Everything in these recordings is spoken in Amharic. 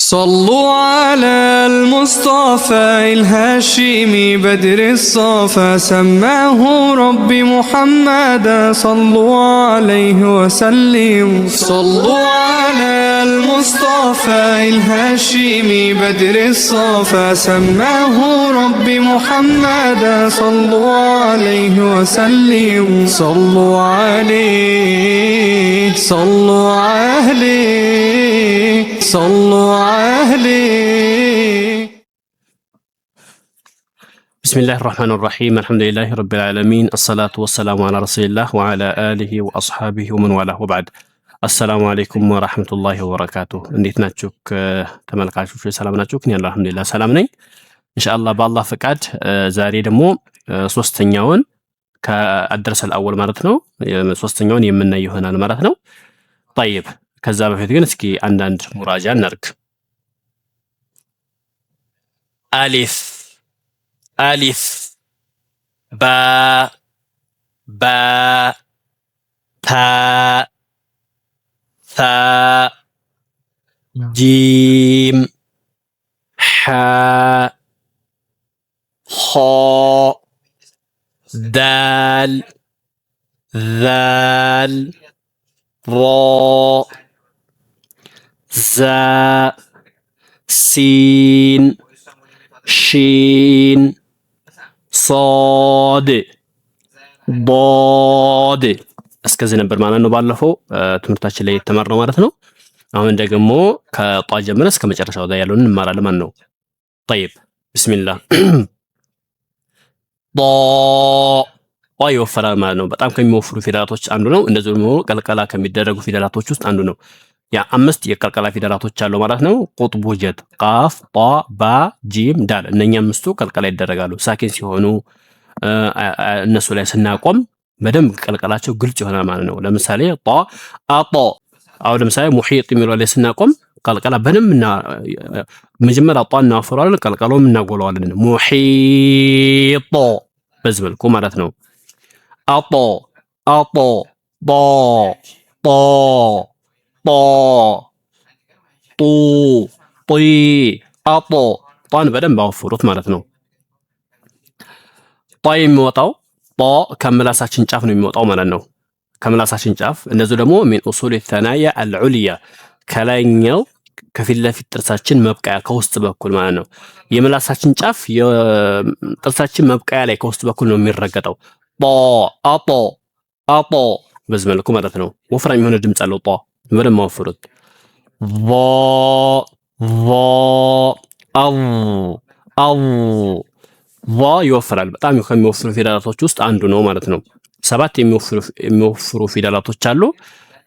صلوا على المصطفى الهاشمي بدر الصفا سماه ربي محمدا صلوا عليه وسلموا صلوا على المصطفى الهاشمي بدر الصفا سماه ربي محمدا صلوا عليه وسلموا صلوا عليه صلوا عليه صلوا بسم الله الرحمن الرحيم الحمد لله رب العالمين الصلاة والسلام على رسول الله وعلى آله وأصحابه ومن والاه وبعد السلام عليكم ورحمة الله وبركاته እንዴት ናችሁ ተመልካቾች ሰላም ናችሁ እኔ አልሐምዱሊላህ ሰላም ነኝ ኢንሻአላህ በአላህ ፍቃድ ዛሬ ደግሞ ሶስተኛውን ከአድረስ الأول ማለት ነው ሶስተኛውን የምናይ ይሆናል ማለት ነው طيب ከዛ በፊት ግን እስኪ አንዳንድ ሙራጃ እናድርግ ألف ألف باء باء تاء ثاء جيم حاء خاء دال ذال راء زاء سين شين صاد ضاد እስከዚህ ነበር ማለት ነው ባለፈው ትምህርታችን ላይ የተማርነው ማለት ነው አሁን ደግሞ ከጧ ጀምረን እስከ መጨረሻው ላይ ያለውን እንማራለን ማለት ነው طيب بسم الله ጧ ይወፈራል ማለት ነው በጣም ከሚወፍሩ ፊደላቶች አንዱ ነው እንደዚሁ ደግሞ ቀልቀላ ከሚደረጉ ፊደላቶች ውስጥ አንዱ ነው ያ አምስት የቀልቀላ ፊደላቶች አሉ ማለት ነው ቁጥቡ ጀት ቃፍ ጧ ባ ጂም ዳል እነኛ አምስቱ ቀልቀላ ይደረጋሉ ሳኪን ሲሆኑ እነሱ ላይ ስናቆም በደንብ ቀልቀላቸው ግልጽ ይሆናል ማለት ነው ለምሳሌ ጧ አጦ አው ለምሳሌ ሙሂጥ የሚለው ላይ ስናቆም ቀልቀላ በደንብና መጀመሪያ ጧ እናወፍራለን ቀልቀላውም እናጎላዋለን ሙሂጦ በዚህ መልኩ ማለት ነው አጦ አጦ ጦ ጦ ጦ ጡ ጢ አጦ ጧን በደንብ አወፍሩት ማለት ነው ጧ የሚወጣው ጧ ከምላሳችን ጫፍ ነው የሚወጣው ማለት ነው ከምላሳችን ጫፍ እንደዚሁ ደግሞ من اصول الثنايا العليا ከላይኛው ከፊት ለፊት ጥርሳችን መብቀያ ከውስጥ በኩል ማለት ነው የምላሳችን ጫፍ የጥርሳችን መብቀያ ላይ ከውስጥ በኩል ነው የሚረገጠው ጧ አጦ አጦ በዚህ መልኩ ማለት ነው ወፍራም የሆነ ድምጽ አለው ጧ በደንብ ማወፍሩት ቫ ቫ አው አው ቫ ይወፍራል በጣም ከሚወፍሩ ፊደላቶች ውስጥ አንዱ ነው ማለት ነው ሰባት የሚወፍሩ ፊደላቶች አሉ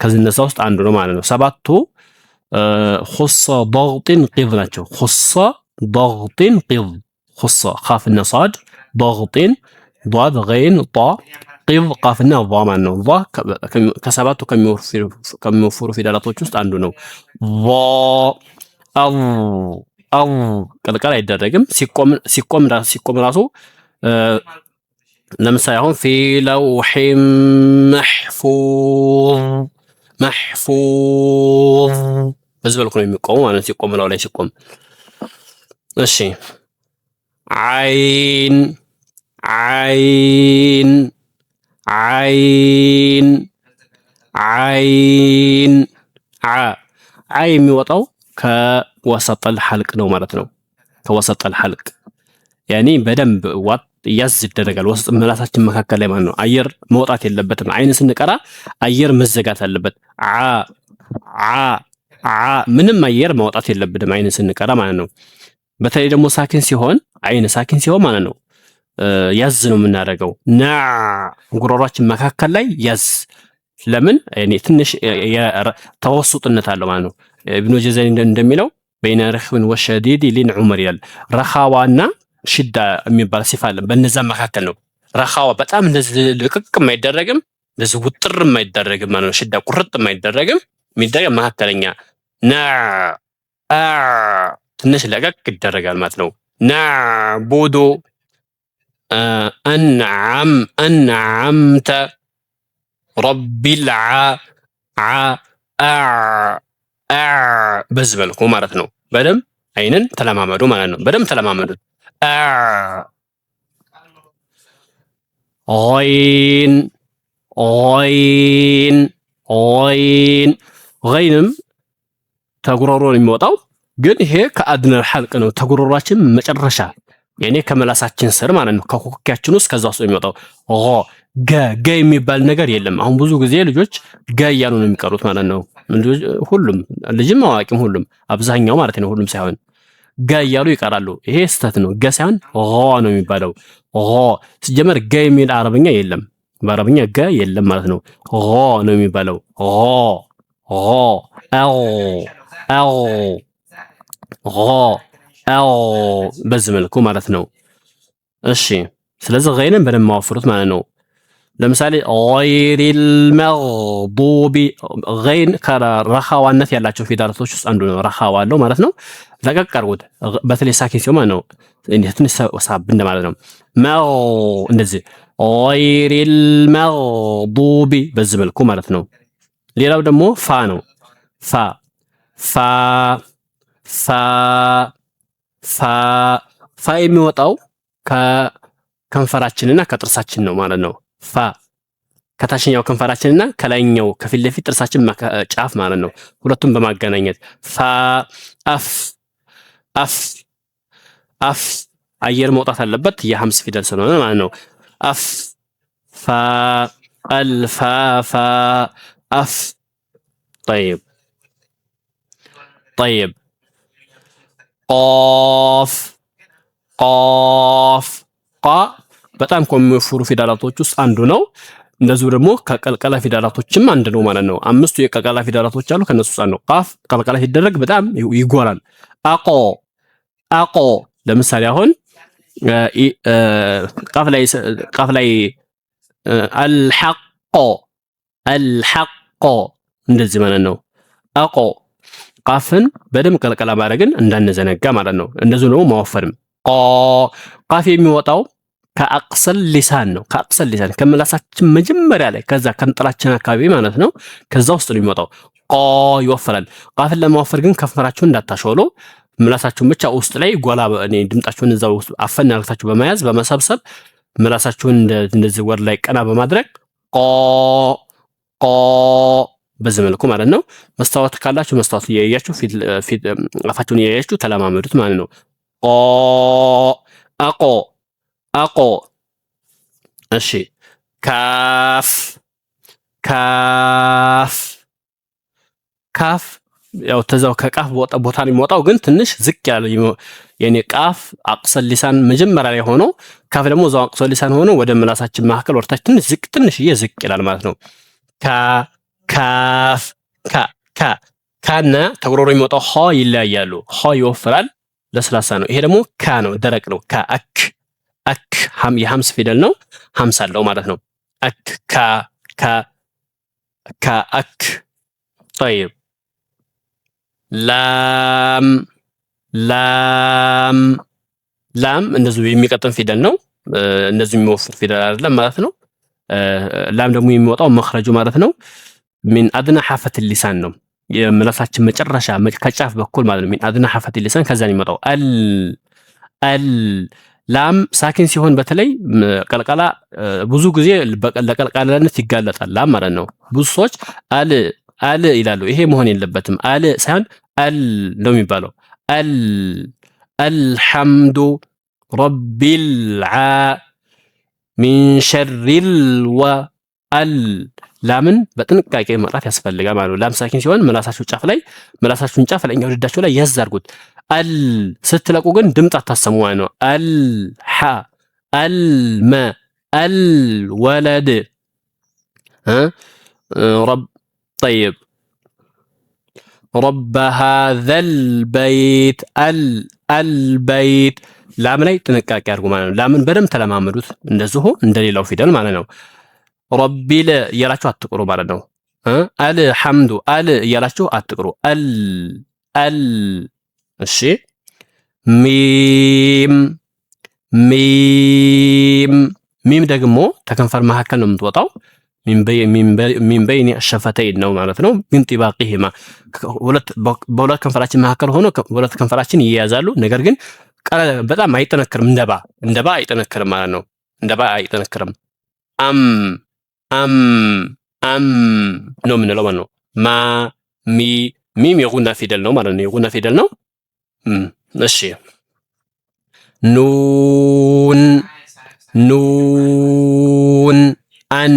ከነዛ ውስጥ አንዱ ነው ማለት ነው ሰባቱ خص ضغط قض ናቸው خص ضغط قض خص خافና صاد ضغط ضاد غين طا قض قافና ض ማለት ነው ض ከሰባቱ ከሚወፍሩ ፊደላቶች ውስጥ አንዱ ነው ض አው አው ቀልቀላ አይደረግም ሲቆም ራሱ ለምሳሌ አሁን في لوح محفوظ በዚህ መልኩ ነው የሚቆመው ማለት ሲቆም ላይ ሲቆም እሺ عين عين عين عين ع የሚወጣው ከወሰጥ الحلق ነው ማለት ነው ከወሰጥ الحلق ያኒ በደንብ ዋጥ ያዝ ይደረጋል ወሰጥ ምላሳችን መካከል ላይ ማለት ነው አየር መውጣት የለበትም አይን ስንቀራ አየር መዘጋት አለበት ምንም አየር መውጣት የለበትም አይን ስንቀራ ማለት ነው በተለይ ደግሞ ሳኪን ሲሆን አይን ሳኪን ሲሆን ማለት ነው ያዝ ነው የምናደርገው ና ጉሮሯችን መካከል ላይ ያዝ ለምን ያኒ ትንሽ ተወሱጥነት አለው ማለት ነው ኢብኑ ጀዘኒ እንደሚለው በይነ ረኽብን ወሸዲድ ሊን ዑመር ይላል ረኻዋና ሽዳ የሚባል ሲፋ አለ በእነዛ መካከል ነው ረኻዋ በጣም እንደዚህ ልቅቅ የማይደረግም እንደዚህ ውጥር የማይደረግም ማለት ነው ሽዳ ቁርጥ የማይደረግም የሚደረግ መካከለኛ ና ትንሽ ለቀቅ ይደረጋል ማለት ነው ናዕቡዱ أنعمت رب በዚህ መልኩ ማለት ነው በደንብ አይንን ተለማመዱ ማለት ነው። በደንብ ተለማመዱት። ኦይን ኦይን ኦይን ገይንም ተጉሮሮ የሚወጣው ግን ይሄ ከአድነል ሐልቅ ነው። ተጉሮሯችን መጨረሻ ያኔ ከመላሳችን ስር ማለት ነው። ከኮኪያችን ውስጥ ከዛ ውስጥ የሚወጣው ገ የሚባል ነገር የለም። አሁን ብዙ ጊዜ ልጆች ገ እያሉ ነው የሚቀሩት ማለት ነው። ሁሉም ልጅም አዋቂም ሁሉም አብዛኛው ማለት ነው፣ ሁሉም ሳይሆን ገ እያሉ ይቀራሉ። ይሄ ስህተት ነው። ገ ሳይሆን ነው የሚባለው። ሲጀመር ገ የሚል አረብኛ የለም። በአረብኛ ገ የለም ማለት ነው። ነው የሚባለው። በዚህ መልኩ ማለት ነው። እሺ ስለዚህ ገይንን በደንብ ማወፍሩት ማለት ነው። ለምሳሌ ገይሪል መግዱቢ ገይን ከረኻዋነት ያላቸው ፊደላቶች ውስጥ አንዱ ነው። ረኻዋ አለው ማለት ነው። ለቀቅ አድርጉት። በተለይ ሳኪን ሲሆን ማለት ነው ትንሽ ሳብ እንደማለት ነው። እንደዚህ ገይሪል መግዱቢ በዚህ መልኩ ማለት ነው። ሌላው ደግሞ ፋ ነው። ፋ የሚወጣው ከከንፈራችንና ከጥርሳችን ነው ማለት ነው። ፋ ከታችኛው ከንፈራችንና ከላይኛው ከፊት ለፊት ጥርሳችን ጫፍ ማለት ነው። ሁለቱም በማገናኘት ፋ አፍ አየር መውጣት አለበት የሐምስ ፊደል ስለሆነ ማለት ነው። አፍ ፋ አፍ طيب ቃፍ በጣም ከሚወፍሩ ፊደላቶች ውስጥ አንዱ ነው። እንደዚሁ ደግሞ ከቀልቀላ ፊደላቶችም አንድ ነው ማለት ነው። አምስቱ የቀልቀላ ፊደላቶች አሉ፣ ከነሱ ውስጥ አንዱ ቃፍ ቀልቀላ ሲደረግ በጣም ይጎራል። አቆ ለምሳሌ አሁን ቃፍ ላይ አልሐቆ እንደዚህ ማለት ነው። አቆ ቃፍን በደንብ ቀልቀላ ማድረግን እንዳንዘነጋ ማለት ነው። እንደዚሁ ደግሞ ማወፈርም ቃፍ የሚወጣው ከአቅሰል ሊሳን ነው። ከአቅሰል ሊሳን ከምላሳችን መጀመሪያ ላይ ከዛ ከንጥላችን አካባቢ ማለት ነው። ከዛ ውስጥ ነው የሚወጣው። ይወፈራል። ቃፍን ለማወፈር ግን ከንፈራችሁን እንዳታሾሉ፣ ምላሳችሁን ብቻ ውስጥ ላይ ጎላ ድምጣችሁን እዛው ውስጥ አፈን አድርጋችሁ በመያዝ በመሰብሰብ ምላሳችሁን እንደዚህ ወር ላይ ቀና በማድረግ በዚህ መልኩ ማለት ነው። መስታወት ካላችሁ መስታወት እያያችሁ ፊት አፋችሁን እያያችሁ ተለማመዱት ማለት ነው። አቆ እሺ። ካፍ ያው ተዛው ከቃፍ ቦታ ነው የሚወጣው፣ ግን ትንሽ ዝቅ ያለ የኔ ቃፍ አቅሰል ሊሳን መጀመሪያ ላይ ሆኖ ካፍ ደግሞ እዛው አቅሰል ሊሳን ሆኖ ወደ ምላሳችን መካከል ወርታች ትንሽዬ ዝቅ ይላል ማለት ነው። ካና ተጉሮሮ የሚወጣው ሆ ይለያያሉ። ሆ ይወፍራል፣ ለስላሳ ነው። ይሄ ደግሞ ካ ነው፣ ደረቅ ነው። አክ የሐምስ ፊደል ነው፣ ሐምስ አለው ማለት ነው። አክ طيب ላም እንደዚሁ የሚቀጥም ፊደል ነው። እንደዚሁ የሚወፍር ፊደል አይደለም ማለት ነው። ላም ደግሞ የሚወጣው መኽረጁ ማለት ነው ሚን አድና ሐፈት ሊሳን ነው። የምላሳችን መጨረሻ ከጫፍ በኩል ማለት ነው። ሚን አድና ሐፈት ሊሳን ከዛ ነው የሚወጣው። ላም ሳኪን ሲሆን በተለይ ቀልቀላ ብዙ ጊዜ ለቀልቀላነት ይጋለጣል ላም ማለት ነው። ብዙ ሰዎች አል ይላሉ። ይሄ መሆን የለበትም። አል ሳይሆን አል ነው የሚባለው። አልሐምዱ ረቢል ሚን ሸሪል ላምን በጥንቃቄ መጥራት ያስፈልጋል ማለት ነው። ላም ሳኪን ሲሆን ምላሳችሁን ጫፍ ላይኛው ድዳችሁ ላይ ያዝ አድርጉት። ስትለቁ ግን ድምፅ አታሰሙ ማለት ነው። አልመ አልወለድ طيب رب هذا البيت البيت ላም ላይ ጥንቃቄ አድርጉ ማለት ነው። ላምን በደንብ ተለማመዱት፣ እንደዚሁ እንደሌላው ፊደል ማለት ነው። ረቢል እያላችሁ አትቅሩ ማለት ነው። አልሐምዱ እያላችሁ አትቅሩ። እሺ። ሚም ደግሞ ተከንፈር መካከል ነው የምትወጣው። ሚን በይኒ ሸፈተይን ነው ማለት ነው። ሚን ጢባቂሂማ በሁለት ከንፈራችን መካከል ሆኖ ሁለት ከንፈራችን ይያያዛሉ። ነገር ግን በጣም አይጠነክርም፣ እንደባ አይጠነክርም ማለት ነው። እንደባ አይጠነክርም። አም ነው የምንለው ማለት ነው። ሚም የጉና ፊደል ነው ማለት ነው። የጉና ፊደል ነው። እሺ ኑን አን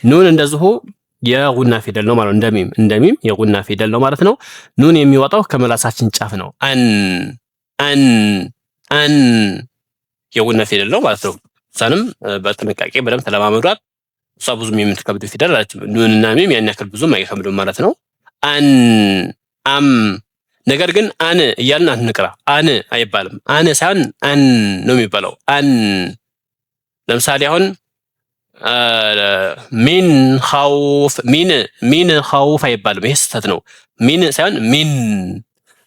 ኑን እንደዚሁ የጉና ፊደል ነው ማለት ነው። እንደሚም የጉና ፊደል ነው ማለት ነው። ኑን የሚወጣው ከመላሳችን ጫፍ ነው። አን የጉና ፊደል ነው ማለት ነው። እሷንም በጥንቃቄ በደንብ ተለማመዷት። እሷ ብዙም የምትከብድ ፊደል አለች። ኑንና ሚም ያን ያክል ብዙም አይከብዱም ማለት ነው። አም ነገር ግን አን እያልን አንቅራ። አን አይባልም። አን ሳይሆን አን ነው የሚባለው። አን ለምሳሌ አሁን ሚን ኸውፍ አይባልም። ይሄ ስህተት ነው። ሚን ሳይሆን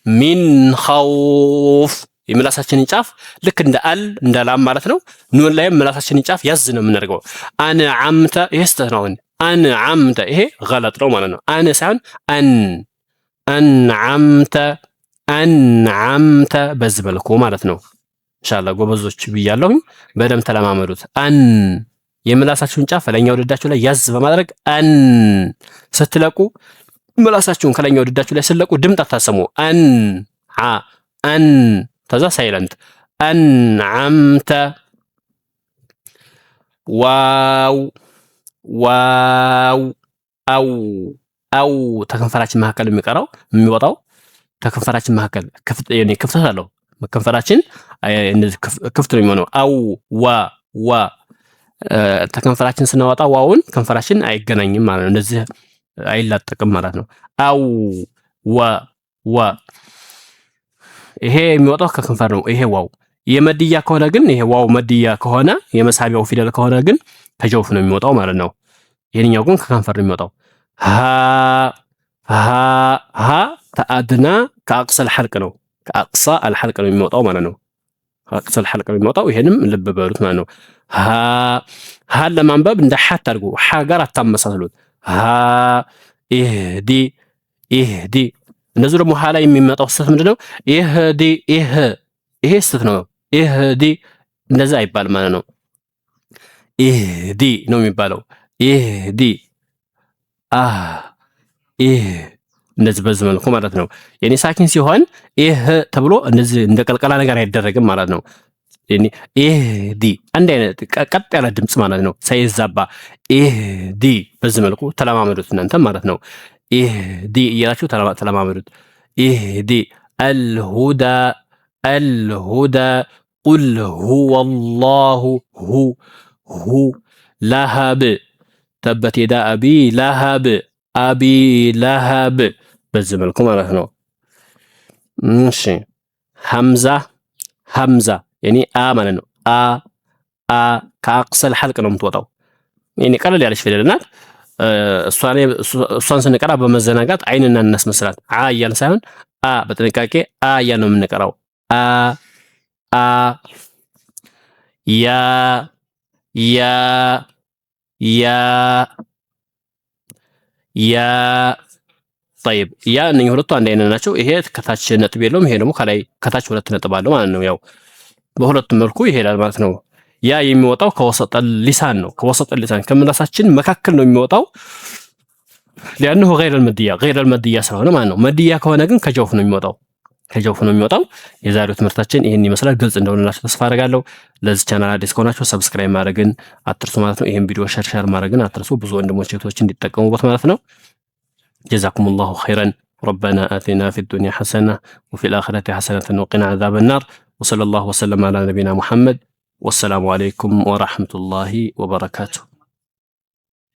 ሚን ኸውፍ የምላሳችንን ጫፍ ልክ እንደ እንደ ላም ማለት ነው። ኑን ላይም ምላሳችንን ጫፍ ያዝ ነው የምናደርገው። አንዓምተ ይሄ ስህተት ነው። አሁን አንዓምተ ይሄ ገለጥ ነው ማለት ነው። አን ሳይሆን አንዓምተ በዚህ መልኩ ማለት ነው። ኢንሻአላህ ጎበዞች ብያለሁኝ። በደንብ ተለማመዱት። የምላሳችሁን ጫፍ ከላይኛው ድዳችሁ ላይ ያዝ በማድረግ ስትለቁ ምላሳችሁን ከላይኛው ድዳችሁ ላይ ስትለቁ ድምፅ አታሰሙ። ተዛ ሳይለንት አንዓምተ ዋው አው ተከንፈራችን መካከል የሚወጣው ተከንፈራችን መካከል ክፍተት አለው። ከንፈራችን እንደዚህ ክፍት ነው የሚሆነው። አው ዋ ተከንፈራችን ስናወጣ ዋውን ከንፈራችን አይገናኝም ማለት ነው። እንደዚህ አይላጠቅም ማለት ነው። አው ዋ ይሄ የሚወጣው ከከንፈር ነው። ይሄ ዋው የመድያ ከሆነ ግን ይሄ ዋው መድያ ከሆነ የመሳቢያው ፊደል ከሆነ ግን ከጀውፍ ነው የሚወጣው ማለት ነው። ይሄኛው ግን ከከንፈር ነው የሚወጣው። ሃ ተአድና ከአቅሰል ሐልቅ ነው። ከአቅሳ አልሐልቅ ነው የሚወጣው ማለት ነው። ከአቅሳ አልሐልቅ ነው የሚወጣው። ይሄንም ልብ በሉት ማለት ነው። ሃን ለማንበብ እንደ ሐ አድርጉ። ሐ ጋር አታመሳስሉት። ኢህዲ እነዚህ ደግሞ ሐ ላይ የሚመጣው ስህተት ምንድነው? ይሄ ስህተት ነው። ኢህዲ እንደዛ አይባል ማለት ነው። ኢህዲ ነው የሚባለው። ኢህዲ እንደዚህ በዚህ መልኩ ማለት ነው። የኔ ሳኪን ሲሆን ይህ ተብሎ እንደዚህ እንደ ቀልቀላ ነገር አይደረግም ማለት ነው። ኢህዲ አንድ አይነት ቀጥ ያለ ድምጽ ማለት ነው፣ ሳይዛባ ኢህዲ። በዚህ መልኩ ተለማመዱት እናንተ ማለት ነው። ኢህዲ እያላችሁ ተለማመዱት። ኢህዲ አልሁዳ ቁል ሁወላሁ ሁ ለሀብ ተበት የዳ አቢ ለሀብ በዚህ መልኩ ማለት ነው። እሺ ሐምዛ ያኒ ማለት ነው። ከአቅሰል ሐልቅ ነው የምትወጣው። ያኒ ቀለል ያለች ፊደል ናት። እሷን ስንቀራ በመዘናጋት አይንና እናስመስላት። እያልን ሳይሆን በጥንቃቄ እያልን ነው የምንቀራው። ያ طيب ያ እነኚህ ሁለቱ አንድ አይነት ናቸው። ይሄ ከታች ነጥብ የለውም። ይሄ ደግሞ ከታች ሁለት ነጥብ አለው ማለት ነው። ያው በሁለቱም መልኩ ይሄዳል ማለት ነው። ያ የሚወጣው ከወሰጠል ሊሳን ነው። ከወሰጠል ሊሳን ከምላሳችን መካከል ነው የሚወጣው። لانه غير المدية ስለሆነ ማለት ነው። መድያ ከሆነ ግን ከጀውፍ ነው የሚወጣው። የዛሬው ትምህርታችን ይሄን ይመስላል። ግልጽ እንደሆነላችሁ ተስፋ አደርጋለሁ። ለዚህ ቻናል አዲስ ከሆናችሁ ሰብስክራይብ ማድረግን አትርሱ ማለት ነው። ይሄን ቪዲዮ ሼር ማድረግን አትርሱ፣ ብዙ ወንድሞች እህቶች እንዲጠቀሙበት ማለት ነው። جزاكم الله خيرا. ربنا آتنا في الدنيا حسنة وفي الآخرة حسنة وقنا عذاب النار. وصلى الله وسلم على نبينا محمد والسلام عليكم ورحمة الله وبركاته.